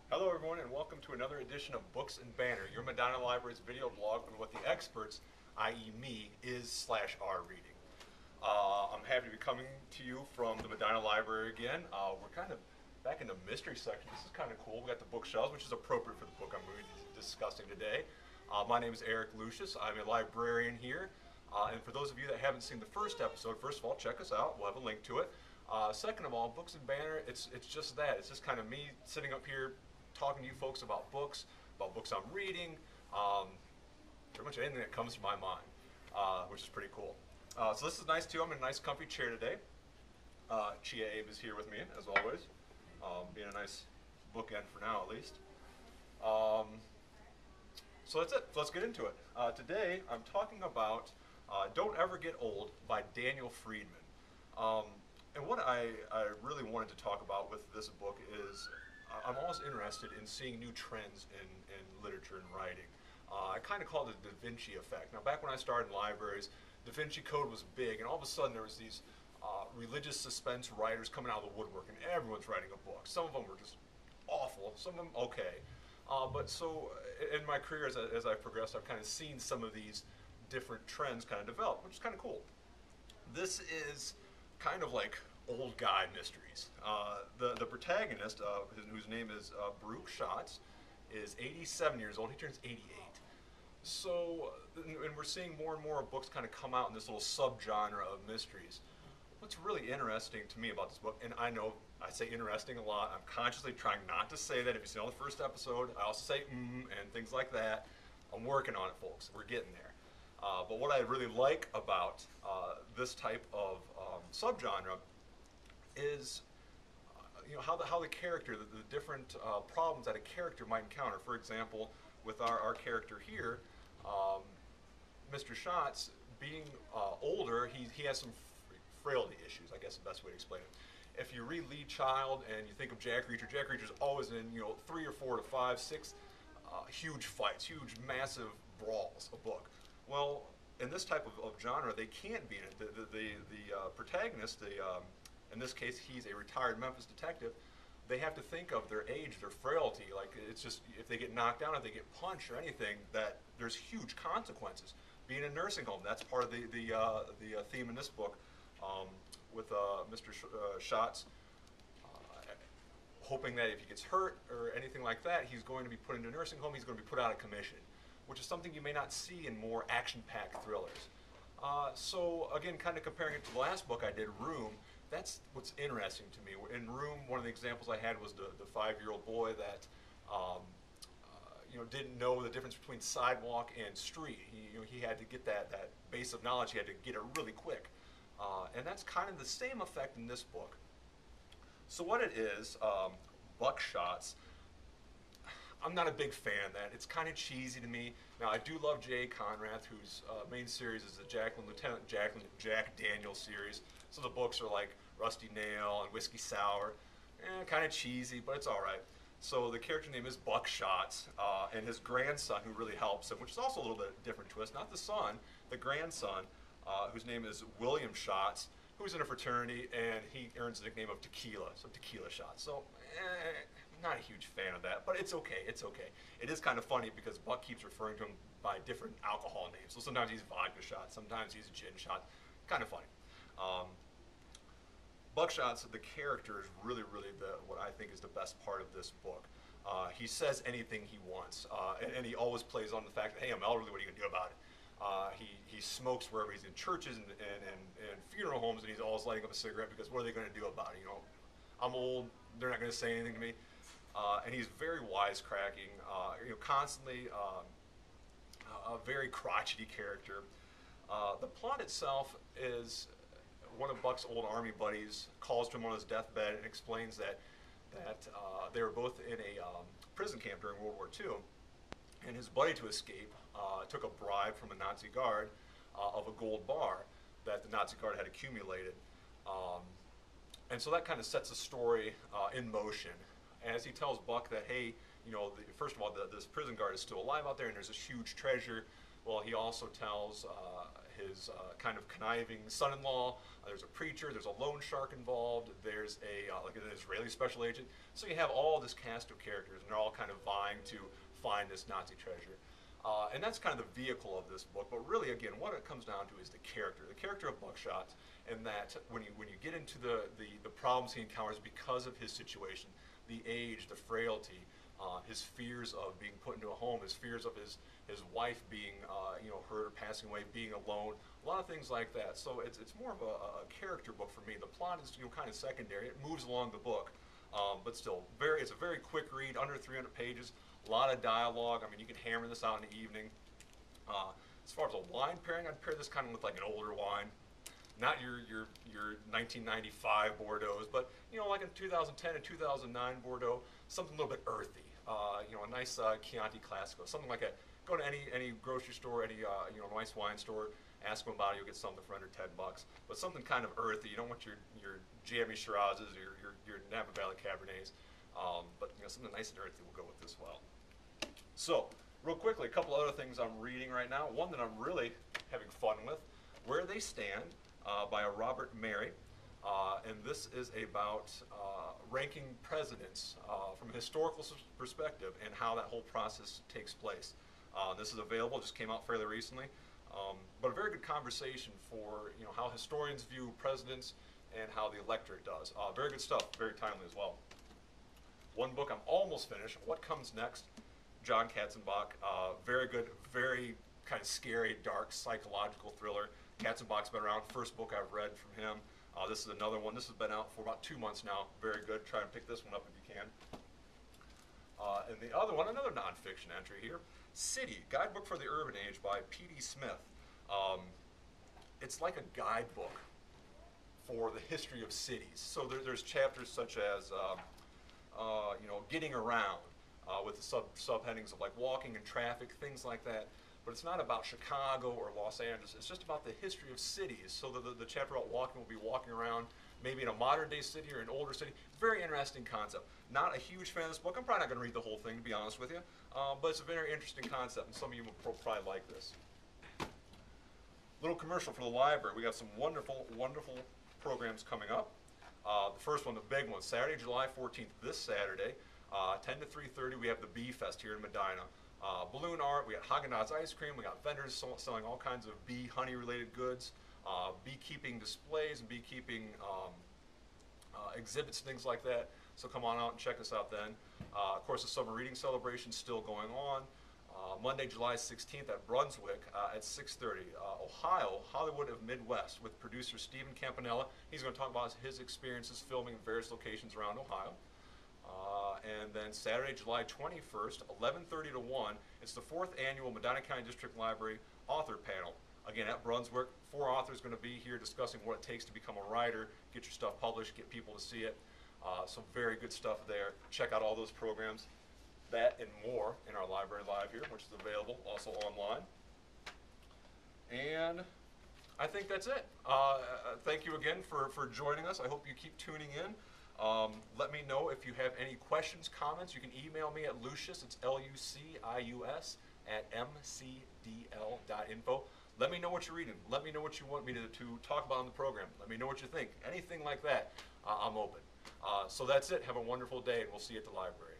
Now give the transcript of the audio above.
Hello everyone and welcome to another edition of Books and Banter, your Medina Library's video blog on what the experts, i.e. me, is/are reading. I'm happy to be coming to you from the Medina Library again. We're kind of back in the mystery section. This is kind of cool. We got the bookshelves, which is appropriate for the book I'm going to be discussing today. My name is Eric Lucius. I'm a librarian here. And for those of you that haven't seen the first episode, first of all, check us out. We'll have a link to it. Second of all, Books and Banter, it's just that. It's just kind of me sitting up here talking to you folks about books I'm reading, pretty much anything that comes to my mind, which is pretty cool. So this is nice too. I'm in a nice comfy chair today. Chia Abe is here with me, as always, being a nice bookend for now at least. So that's it. So let's get into it. Today I'm talking about Don't Ever Get Old by Daniel Friedman. And what I really wanted to talk about with this book is I'm always interested in seeing new trends in literature and writing. I kind of call it the Da Vinci effect. Now, back when I started in libraries, Da Vinci Code was big, and all of a sudden there was these religious suspense writers coming out of the woodwork, and everyone's writing a book. Some of them were just awful, some of them okay. But so in my career, as I've progressed, I've kind of seen some of these different trends kind of develop, which is kind of cool. This is kind of like old guy mysteries. The protagonist, whose name is Baruch Schatz, is 87 years old. He turns 88. So, and we're seeing more and more books kind of come out in this little subgenre of mysteries. What's really interesting to me about this book, and I know I say interesting a lot, I'm consciously trying not to say that. If you see on the first episode, I also say and things like that. I'm working on it, folks. We're getting there. But what I really like about this type of subgenre is how the character, the different problems that a character might encounter. For example, with our character here, Mr. Schatz, being older, he has some frailty issues, I guess is the best way to explain it. If you read Lee Child and you think of Jack Reacher's always in 3 or 4 to 5, 6 huge fights, huge massive brawls a book. Well, in this type of genre, they can't be in it. The protagonist, in this case, he's a retired Memphis detective. They have to think of their age, their frailty. Like, it's just, if they get knocked down, if they get punched or anything, that there's huge consequences. Being in a nursing home, that's part of the theme in this book, with Mr. Schatz, hoping that if he gets hurt or anything like that, he's going to be put into a nursing home, he's going to be put out of commission, which is something you may not see in more action-packed thrillers. So again, kind of comparing it to the last book I did, Room, that's what's interesting to me. In Room, one of the examples I had was the 5-year-old boy that didn't know the difference between sidewalk and street. He had to get that base of knowledge, he had to get it really quick. And that's kind of the same effect in this book. So what it is, Buck Schatz, I'm not a big fan of that. It's kind of cheesy to me. Now, I do love J.A. Conrath, whose main series is the Lieutenant Jack Daniels series. So the books are like Rusty Nail and Whiskey Sour. Kind of cheesy, but it's all right. So the character name is Buck Schatz, and his grandson, who really helps him, which is also a little bit different twist. Not the son, the grandson, whose name is William Schatz, who's in a fraternity, and he earns the nickname of Tequila, so Tequila Schatz. So, not a huge fan of that, but it's okay, it's okay. It is kind of funny because Buck keeps referring to him by different alcohol names. So sometimes he's Vodka Schatz, sometimes he's Gin Schatz. Kind of funny. Buck Schatz, the character, is really what I think is the best part of this book. He says anything he wants, and he always plays on the fact that, hey, I'm elderly, what are you going to do about it? He smokes wherever he's in churches and funeral homes, and he's always lighting up a cigarette because what are they going to do about it? I'm old, they're not going to say anything to me. And he's very wisecracking, constantly a very crotchety character. The plot itself is one of Buck's old army buddies calls to him on his deathbed and explains that they were both in a prison camp during World War II, and his buddy, to escape, took a bribe from a Nazi guard of a gold bar that the Nazi guard had accumulated. And so that kind of sets the story in motion. As he tells Buck that, hey, first of all, this prison guard is still alive out there and there's this huge treasure. Well, he also tells his kind of conniving son-in-law. There's a preacher, there's a loan shark involved, there's like an Israeli special agent. So you have all this cast of characters, and they're all kind of vying to find this Nazi treasure. And that's kind of the vehicle of this book. But really, again, what it comes down to is the character of Buckshot, and that when you get into the problems he encounters because of his situation, the age, the frailty, his fears of being put into a home, his fears of his wife being hurt or passing away, being alone, a lot of things like that. So it's more of a character book for me. The plot is kind of secondary. It moves along the book, but still it's a very quick read, under 300 pages. A lot of dialogue. I mean, you can hammer this out in the evening. As far as a wine pairing, I'd pair this kind of with like an older wine. Not your 1995 Bordeaux, but like in 2010 and 2009 Bordeaux, something a little bit earthy. A nice Chianti Classico, something like that. Go to any grocery store, any nice wine store, ask them about it. You'll get something for under $10. But something kind of earthy. You don't want your jammy Shirazes or your Napa Valley Cabernets, but something nice and earthy will go with this well. So, real quickly, a couple other things I'm reading right now. One that I'm really having fun with, Where They Stand, by a Robert Mary. And this is about ranking presidents from a historical perspective and how that whole process takes place. This is available, just came out fairly recently. But a very good conversation for how historians view presidents and how the electorate does. Very good stuff, very timely as well. One book I'm almost finished, What Comes Next? John Katzenbach, very good, very kind of scary, dark, psychological thriller. Katzenbach's been around, first book I've read from him. This is another one. This has been out for about 2 months now. Very good. Try and pick this one up if you can. And the other one, another nonfiction entry here, City, Guidebook for the Urban Age by P.D. Smith. It's like a guidebook for the history of cities. So there's chapters such as, getting around, with the subheadings of like walking and traffic, things like that. But it's not about Chicago or Los Angeles. It's just about the history of cities. So the chapter about walking will be walking around maybe in a modern day city or an older city. Very interesting concept. Not a huge fan of this book. I'm probably not going to read the whole thing, to be honest with you. But it's a very interesting concept, and some of you will probably like this. Little commercial for the library. We got some wonderful, wonderful programs coming up. The first one, the big one, Saturday, July 14th, this Saturday, 10 to 3:30, we have the Bee Fest here in Medina. Balloon art, we got Haagen-Dazs ice cream, we got vendors selling all kinds of bee, honey-related goods, beekeeping displays and beekeeping exhibits, things like that. So come on out and check us out then. Of course, the summer reading celebration is still going on. Monday, July 16th at Brunswick at 6:30. Ohio, Hollywood of Midwest, with producer Stephen Campanella. He's going to talk about his experiences filming in various locations around Ohio. And then Saturday, July 21st, 11:30 to 1, it's the 4th annual Medina County District Library Author Panel. Again, at Brunswick, 4 authors going to be here discussing what it takes to become a writer, get your stuff published, get people to see it. Some very good stuff there. Check out all those programs. That and more in our Library Live here, which is available also online. And I think that's it. Thank you again for joining us. I hope you keep tuning in. Let me know if you have any questions, comments. You can email me at Lucius, it's Lucius, at mcdl.info. Let me know what you're reading. Let me know what you want me to talk about on the program. Let me know what you think. Anything like that, I'm open. So that's it. Have a wonderful day, and we'll see you at the library.